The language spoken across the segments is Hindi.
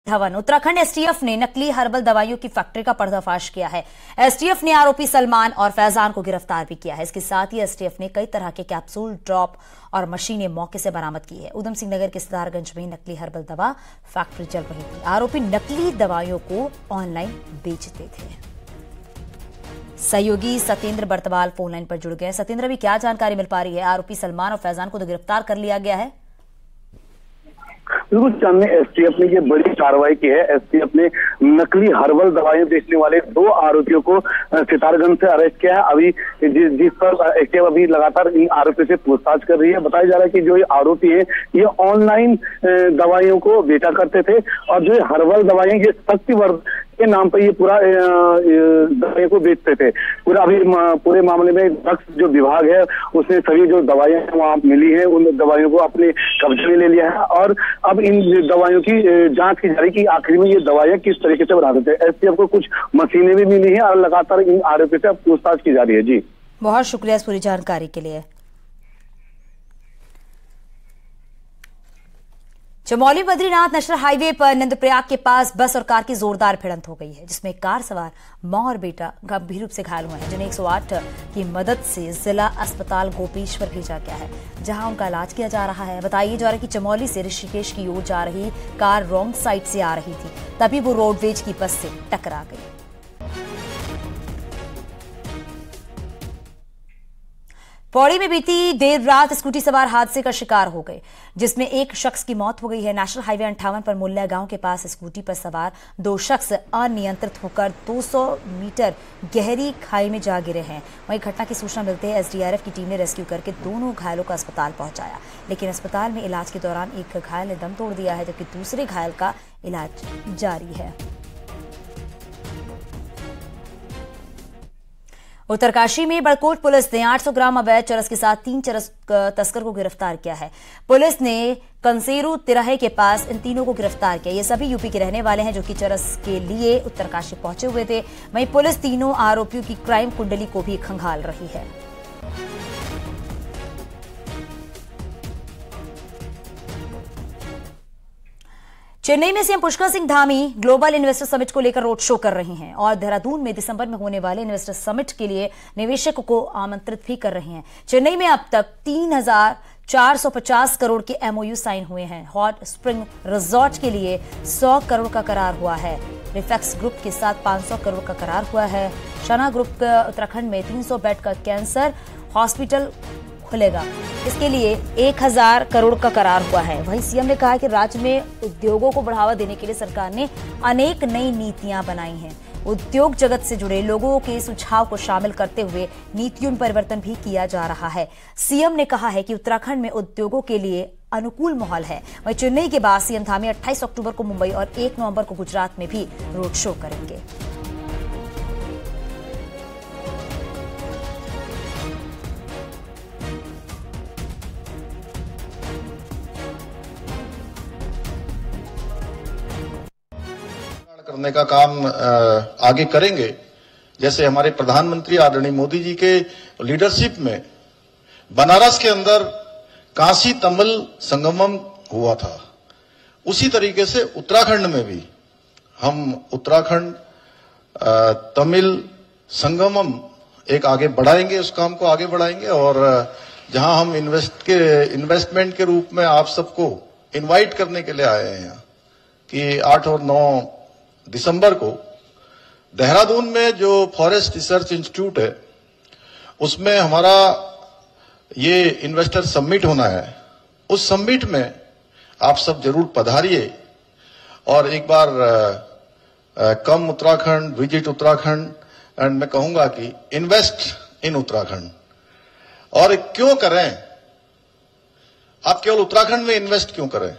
धवन। उत्तराखंड एसटीएफ ने नकली हर्बल दवाइयों की फैक्ट्री का पर्दाफाश किया है। एसटीएफ ने आरोपी सलमान और फैजान को गिरफ्तार भी किया है। इसके साथ ही एसटीएफ ने कई तरह के कैप्सूल, ड्रॉप और मशीनें मौके से बरामद की है। उधम सिंह नगर के सितारगंज में नकली हर्बल दवा फैक्ट्री चल रही थी। आरोपी नकली दवाइयों को ऑनलाइन बेचते थे। सहयोगी सत्येंद्र बर्तवाल फोन लाइन पर जुड़ गए। सत्येंद्र, अभी क्या जानकारी मिल पा रही है? आरोपी सलमान और फैजान को तो गिरफ्तार कर लिया गया है। बिल्कुल सामने एसटीएफ ने ये बड़ी कार्रवाई की है। एसटीएफ ने नकली हर्बल दवाएं बेचने वाले 2 आरोपियों को सितारगंज से अरेस्ट किया है। अभी जिस पर एसटीएफ अभी लगातार इन आरोपियों से पूछताछ कर रही है। बताया जा रहा है कि जो ये आरोपी है ये ऑनलाइन दवाइयों को बेचा करते थे और जो हर्बल दवाइयां ये शक्तिवर्धक के नाम पर ये पूरा दवाइयों को बेचते थे। पूरे मामले में ड्रग्स जो विभाग है उसने सभी जो दवाइयां वहां मिली है उन दवाइयों को अपने कब्जे में ले लिया है और अब इन दवाइयों की जांच की जा रही है कि आखिर में ये दवाइयां किस तरीके से बनाते थे। एसटीएफ को कुछ मशीनें भी मिली है और लगातार इन आरोपियों से पूछताछ की जा रही है। जी, बहुत शुक्रिया इस पूरी जानकारी के लिए। चमोली बद्रीनाथ नेशनल हाईवे पर नंदप्रयाग के पास बस और कार की जोरदार भिड़ंत हो गई है, जिसमें कार सवार मां और बेटा गंभीर रूप से घायल हुए हैं, जिन्हें 108 की मदद से जिला अस्पताल गोपेश्वर भेजा गया है, जहां उनका इलाज किया जा रहा है। बताया जा रहा है कि चमोली से ऋषिकेश की ओर जा रही कार रॉन्ग साइड से आ रही थी, तभी वो रोडवेज की बस से टकरा गई। पौड़ी में बीती देर रात स्कूटी सवार हादसे का शिकार हो गए, जिसमें एक शख्स की मौत हो गई है। नेशनल हाईवे 58 पर मुल्ला गांव के पास स्कूटी पर सवार 2 शख्स अनियंत्रित होकर 200 मीटर गहरी खाई में जा गिरे हैं। वहीं घटना की सूचना मिलते ही एसडीआरएफ की टीम ने रेस्क्यू करके दोनों घायलों को अस्पताल पहुंचाया, लेकिन अस्पताल में इलाज के दौरान एक घायल ने दम तोड़ दिया है, जबकि दूसरे घायल का इलाज जारी है। उत्तरकाशी में बड़कोट पुलिस ने 800 ग्राम अवैध चरस के साथ 3 चरस तस्कर को गिरफ्तार किया है। पुलिस ने कंसेरू तिराहे के पास इन तीनों को गिरफ्तार किया। ये सभी यूपी के रहने वाले हैं, जो कि चरस के लिए उत्तरकाशी पहुंचे हुए थे। वहीं पुलिस तीनों आरोपियों की क्राइम कुंडली को भी खंगाल रही है। चेन्नई में CM Pushkar Singh Dhami global investor summit को लेकर रोड शो कर रहे हैं और देहरादून में दिसंबर में होने वाले इन्वेस्टर समिट के लिए निवेशकों को आमंत्रित भी कर रहे हैं। चेन्नई में अब तक 3,450 करोड़ के एमओयू साइन हुए हैं। हॉट स्प्रिंग रिजॉर्ट के लिए 100 करोड़ का करार हुआ है। रिफेक्स ग्रुप के साथ 500 करोड़ का करार हुआ है। शना ग्रुप उत्तराखंड में 300 बेड का कैंसर हॉस्पिटल खुलेगा, इसके लिए 1000 करोड़ का करार हुआ है। वहीं सीएम ने कहा कि राज्य में उद्योगों को बढ़ावा देने के लिए सरकार ने अनेक नई नीतियां बनाई हैं। उद्योग जगत से जुड़े लोगों के सुझाव को शामिल करते हुए नीतियों में परिवर्तन भी किया जा रहा है। सीएम ने कहा है कि उत्तराखंड में उद्योगों के लिए अनुकूल माहौल है। वहीं चेन्नई के बाद सीएम धामी 28 अक्टूबर को मुंबई और 1 नवंबर को गुजरात में भी रोड शो करेंगे। करने का काम आगे करेंगे। जैसे हमारे प्रधानमंत्री आदरणीय मोदी जी के लीडरशिप में बनारस के अंदर काशी तमिल संगमम हुआ था, उसी तरीके से उत्तराखंड में भी हम उत्तराखंड तमिल संगमम एक आगे बढ़ाएंगे, उस काम को आगे बढ़ाएंगे। और जहां हम इन्वेस्टमेंट के रूप में आप सबको इनवाइट करने के लिए आए हैं कि 8 और 9 दिसंबर को देहरादून में जो फॉरेस्ट रिसर्च इंस्टीट्यूट है उसमें हमारा ये इन्वेस्टर समिट होना है। उस समिट में आप सब जरूर पधारिए और एक बार कम उत्तराखंड, विजिट उत्तराखंड, एंड मैं कहूंगा कि इन्वेस्ट इन उत्तराखंड। और क्यों करें? आप केवल उत्तराखंड में इन्वेस्ट क्यों करें?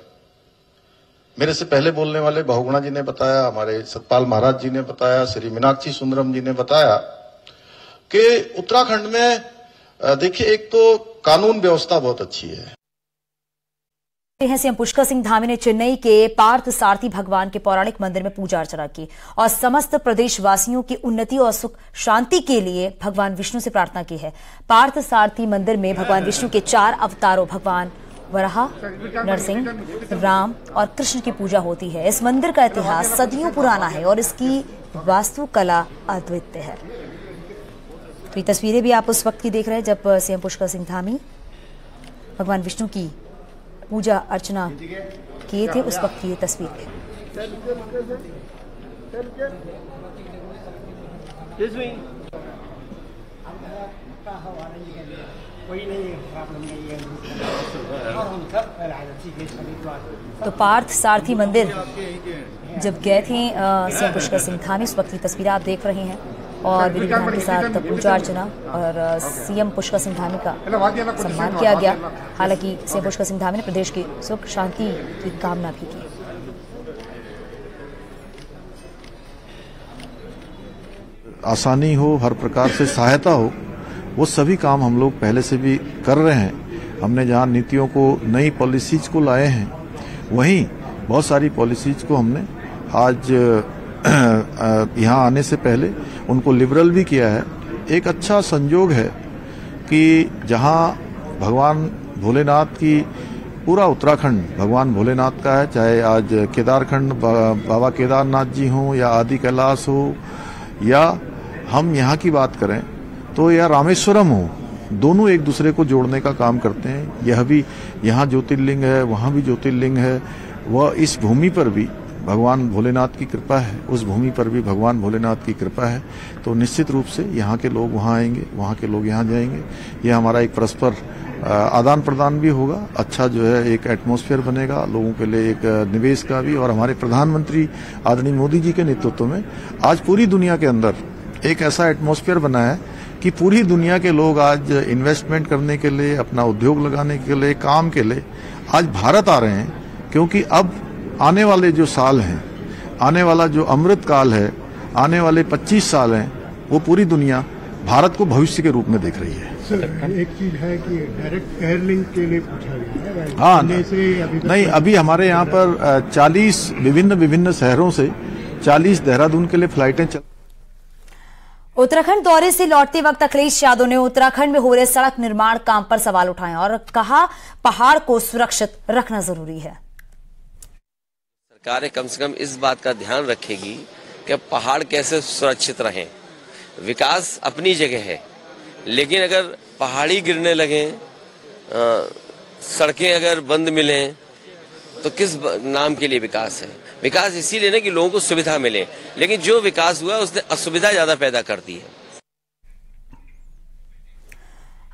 मेरे से पहले बोलने वाले बहुगुणा जी ने बताया, हमारे सतपाल महाराज जी ने बताया, श्री मीनाक्षी सुंदरम जी ने बताया कि उत्तराखंड में देखिए एक तो कानून व्यवस्था बहुत अच्छी है। सीएम पुष्कर सिंह धामी ने चेन्नई के पार्थ सारथी भगवान के पौराणिक मंदिर में पूजा अर्चना की और समस्त प्रदेशवासियों की उन्नति और सुख शांति के लिए भगवान विष्णु से प्रार्थना की है। पार्थ सारथी मंदिर में भगवान विष्णु के 4 अवतारों भगवान वराह, नरसिंह, राम और कृष्ण की पूजा होती है। इस मंदिर का इतिहास सदियों पुराना है और इसकी वास्तुकला अद्वितीय है। तो ये तस्वीरें भी आप उस वक्त की देख रहे हैं जब सीएम पुष्कर सिंह धामी भगवान विष्णु की पूजा अर्चना किए थे, उस वक्त की ये तस्वीर है। तो पार्थ सारथी मंदिर जब गए थे सीएम पुष्कर सिंह धामी, उस वक्त की तस्वीरें आप देख रहे हैं और विधि विधान के साथ पूजा अर्चना और सीएम पुष्कर सिंह धामी का सम्मान किया गया। हालांकि सीएम पुष्कर सिंह धामी ने प्रदेश की सुख शांति की कामना भी की। आसानी हो, हर प्रकार से सहायता हो, वो सभी काम हम लोग पहले से भी कर रहे हैं। हमने जहां नीतियों को, नई पॉलिसीज को लाए हैं, वहीं बहुत सारी पॉलिसीज को हमने आज यहाँ आने से पहले उनको लिबरल भी किया है। एक अच्छा संयोग है कि जहां भगवान भोलेनाथ की, पूरा उत्तराखंड भगवान भोलेनाथ का है, चाहे आज केदारखंड बाबा केदारनाथ जी हों या आदि कैलाश हो या हम यहाँ की बात करें तो या रामेश्वरम हो, दोनों एक दूसरे को जोड़ने का काम करते हैं। यह भी यहाँ ज्योतिर्लिंग है, वहाँ भी ज्योतिर्लिंग है। वह इस भूमि पर भी भगवान भोलेनाथ की कृपा है, उस भूमि पर भी भगवान भोलेनाथ की कृपा है। तो निश्चित रूप से यहाँ के लोग वहाँ आएंगे, वहाँ के लोग यहाँ जाएंगे। यह हमारा एक परस्पर आदान प्रदान भी होगा। अच्छा जो है एक एटमॉस्फेयर बनेगा लोगों के लिए, एक निवेश का भी। और हमारे प्रधानमंत्री आदरणीय मोदी जी के नेतृत्व में आज पूरी दुनिया के अंदर एक ऐसा एटमॉस्फेयर बना है कि पूरी दुनिया के लोग आज इन्वेस्टमेंट करने के लिए, अपना उद्योग लगाने के लिए, काम के लिए आज भारत आ रहे हैं। क्योंकि अब आने वाले जो साल हैं, आने वाला जो अमृत काल है, आने वाले 25 साल हैं, वो पूरी दुनिया भारत को भविष्य के रूप में देख रही है। सर, एक चीज है कि डायरेक्ट एयरलिंक के लिए पूछा गया है। हाँ, नहीं, अभी हमारे यहाँ पर 40 विभिन्न शहरों से 40 देहरादून के लिए फ्लाइटें चल। उत्तराखंड दौरे से लौटते वक्त अखिलेश यादव ने उत्तराखंड में हो रहे सड़क निर्माण काम पर सवाल उठाए और कहा पहाड़ को सुरक्षित रखना जरूरी है। सरकार कम से कम इस बात का ध्यान रखेगी कि पहाड़ कैसे सुरक्षित रहें। विकास अपनी जगह है, लेकिन अगर पहाड़ी गिरने लगे, सड़कें अगर बंद मिलें, तो किस नाम के लिए विकास है? विकास इसीलिए ना कि लोगों को सुविधा मिले, लेकिन जो विकास हुआ उसने असुविधा ज्यादा पैदा कर दी है।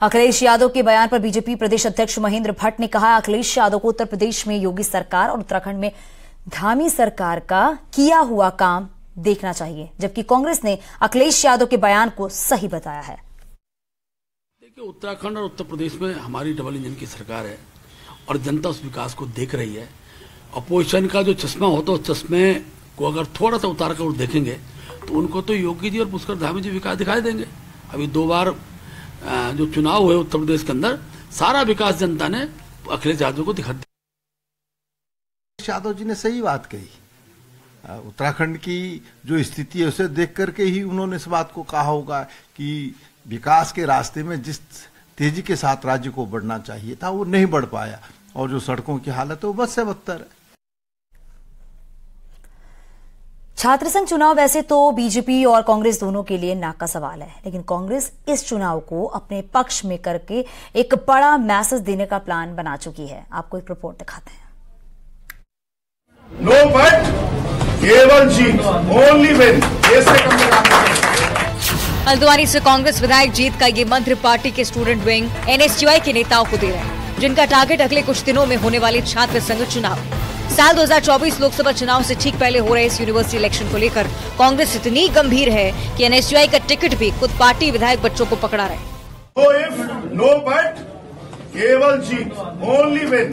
अखिलेश यादव के बयान पर बीजेपी प्रदेश अध्यक्ष महेंद्र भट्ट ने कहा, अखिलेश यादव को उत्तर प्रदेश में योगी सरकार और उत्तराखंड में धामी सरकार का किया हुआ काम देखना चाहिए, जबकि कांग्रेस ने अखिलेश यादव के बयान को सही बताया है। देखिए, उत्तराखंड और उत्तर प्रदेश में हमारी डबल इंजन की सरकार है और जनता उस विकास को देख रही है। अपोजिशन का जो चश्मा होता है, उस चश्मे को अगर थोड़ा सा उतार कर देखेंगे तो उनको तो योगी जी और पुष्कर धामी जी विकास दिखाई देंगे। अभी 2 बार जो चुनाव हुए उत्तर प्रदेश के अंदर, सारा विकास जनता ने अखिलेश यादव को दिखा दिया। यादव जी ने सही बात कही। उत्तराखंड की जो स्थिति है उसे देख करके ही उन्होंने इस बात को कहा होगा कि विकास के रास्ते में जिस तेजी के साथ राज्य को बढ़ना चाहिए था वो नहीं बढ़ पाया, और जो सड़कों की हालत है वो बद से बदतर है। छात्र संघ चुनाव वैसे तो बीजेपी और कांग्रेस दोनों के लिए नाक का सवाल है, लेकिन कांग्रेस इस चुनाव को अपने पक्ष में करके एक बड़ा मैसेज देने का प्लान बना चुकी है। आपको एक रिपोर्ट दिखाते हैं। नो बट केवल जीत, ओनली विन। हल्द्वानी से कांग्रेस विधायक जीत का ये मंत्र पार्टी के स्टूडेंट विंग NSUI के नेताओं को दे रहे हैं, जिनका टारगेट अगले कुछ दिनों में होने वाले छात्र संघ चुनाव। साल 2024 लोकसभा चुनाव से ठीक पहले हो रहे इस यूनिवर्सिटी इलेक्शन को लेकर कांग्रेस इतनी गंभीर है कि NSUI का टिकट भी खुद पार्टी विधायक बच्चों को पकड़ा रहे। नो इफ, नो बट, केवल जीत, ओनली विन।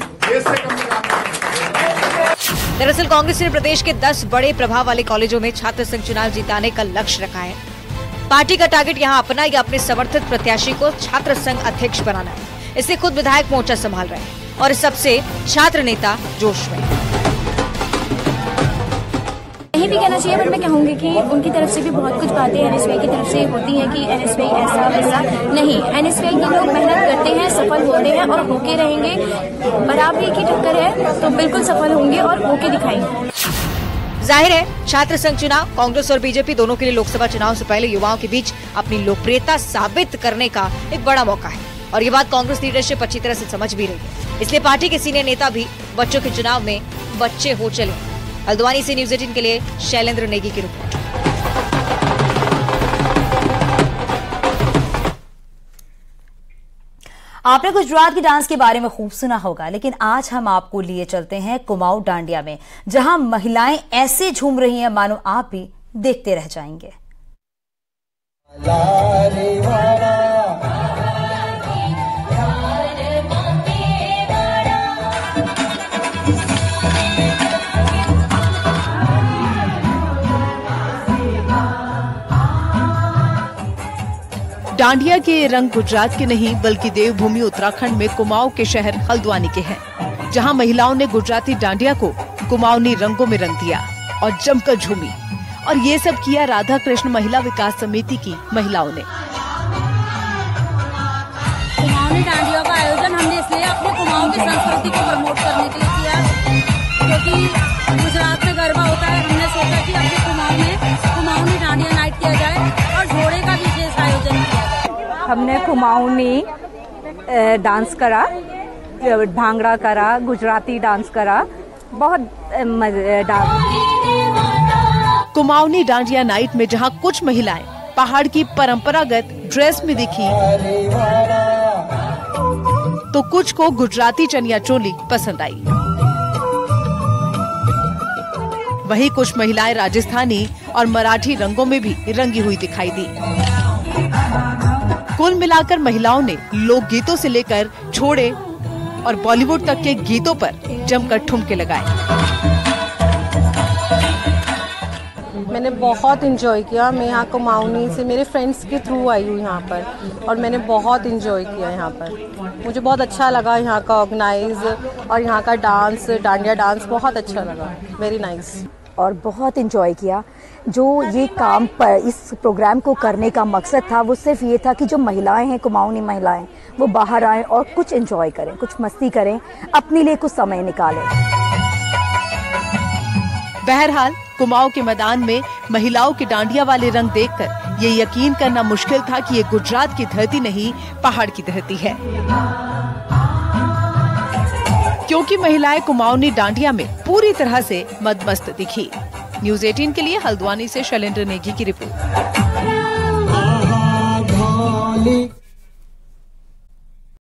दरअसल कांग्रेस ने प्रदेश के 10 बड़े प्रभाव वाले कॉलेजों में छात्र संघ चुनाव जिताने का लक्ष्य रखा है। पार्टी का टारगेट यहां अपना या अपने समर्थित प्रत्याशी को छात्र संघ अध्यक्ष बनाना है। इससे खुद विधायक मोर्चा संभाल रहे हैं और इस सबसे छात्र नेता जोश में। नहीं भी कहना चाहिए, बट मैं कहूँगी कि उनकी तरफ से भी बहुत कुछ बातें एनएसयूआई की तरफ से होती हैं कि एनएसयूआई ऐसा वैसा नहीं। एनएसयूआई के लोग मेहनत करते हैं, सफल होते हैं और होके रहेंगे। बराबरी की टक्कर है तो बिल्कुल सफल होंगे और होके दिखाएंगे। जाहिर है छात्र संघ चुनाव कांग्रेस और बीजेपी दोनों के लिए लोकसभा चुनाव से पहले युवाओं के बीच अपनी लोकप्रियता साबित करने का एक बड़ा मौका है और ये बात कांग्रेस लीडरशिप अच्छी तरह से समझ भी रही है। इसलिए पार्टी के सीनियर नेता भी बच्चों के चुनाव में बच्चे हो चले। हल्द्वानी से न्यूज़ 18 के लिए शैलेंद्र नेगी की रिपोर्ट। आपने गुजरात के डांस के बारे में खूब सुना होगा, लेकिन आज हम आपको लिए चलते हैं कुमाऊं डांडिया में, जहां महिलाएं ऐसे झूम रही हैं मानो आप भी देखते रह जाएंगे। डांडिया के रंग गुजरात के नहीं बल्कि देवभूमि उत्तराखंड में कुमाऊं के शहर हल्द्वानी के हैं, जहां महिलाओं ने गुजराती डांडिया को कुमाऊनी रंगों में रंग दिया और जमकर झूमी। और ये सब किया राधा कृष्ण महिला विकास समिति की महिलाओं ने। कुमाऊनी डांडिया का आयोजन हमने इसलिए अपने कुमाऊं की संस्कृति को प्रमोट करने के लिए किया, क्योंकि गुजरात में गरबा होता है। हमने सोचा कि अपने कुमाऊं में कुमाऊनी डांडिया नाइट किया जाए और घोड़े का विशेष आयोजन किया जाए। हमने कुमाऊनी डांस करा, भांगड़ा करा, गुजराती डांस करा, बहुत मजेदार। कुमाऊनी डांडिया नाइट में जहां कुछ महिलाएं पहाड़ की परंपरागत ड्रेस में दिखी, तो कुछ को गुजराती चनिया चोली पसंद आई। वहीं कुछ महिलाएं राजस्थानी और मराठी रंगों में भी रंगी हुई दिखाई दी। कुल मिलाकर महिलाओं ने लोकगीतों से लेकर छोड़े और बॉलीवुड तक के गीतों पर जमकर ठुमके लगाए। मैंने बहुत एंजॉय किया। मैं यहाँ कुमाऊनी से मेरे फ्रेंड्स के थ्रू आई हूँ यहाँ पर, और मैंने बहुत एंजॉय किया यहाँ पर। मुझे बहुत अच्छा लगा यहाँ का ऑर्गेनाइज और यहाँ का डांस, डांडिया डांस बहुत अच्छा लगा, वेरी नाइस। और बहुत एंजॉय किया। जो ये काम पर इस प्रोग्राम को करने का मकसद था वो सिर्फ ये था कि जो महिलाएं हैं, कुमाऊनी महिलाएं, वो बाहर आएं और कुछ एंजॉय करें, कुछ मस्ती करें, अपने लिए कुछ समय निकालें। बहरहाल कुमाऊं के मैदान में महिलाओं के डांडिया वाले रंग देखकर ये यकीन करना मुश्किल था कि ये गुजरात की धरती नहीं, पहाड़ की धरती है, क्योंकि महिलाएं कुमाऊनी डांडिया में पूरी तरह से मदमस्त दिखी। न्यूज़ 18 के लिए हल्द्वानी से शैलेंद्र नेगी की रिपोर्ट।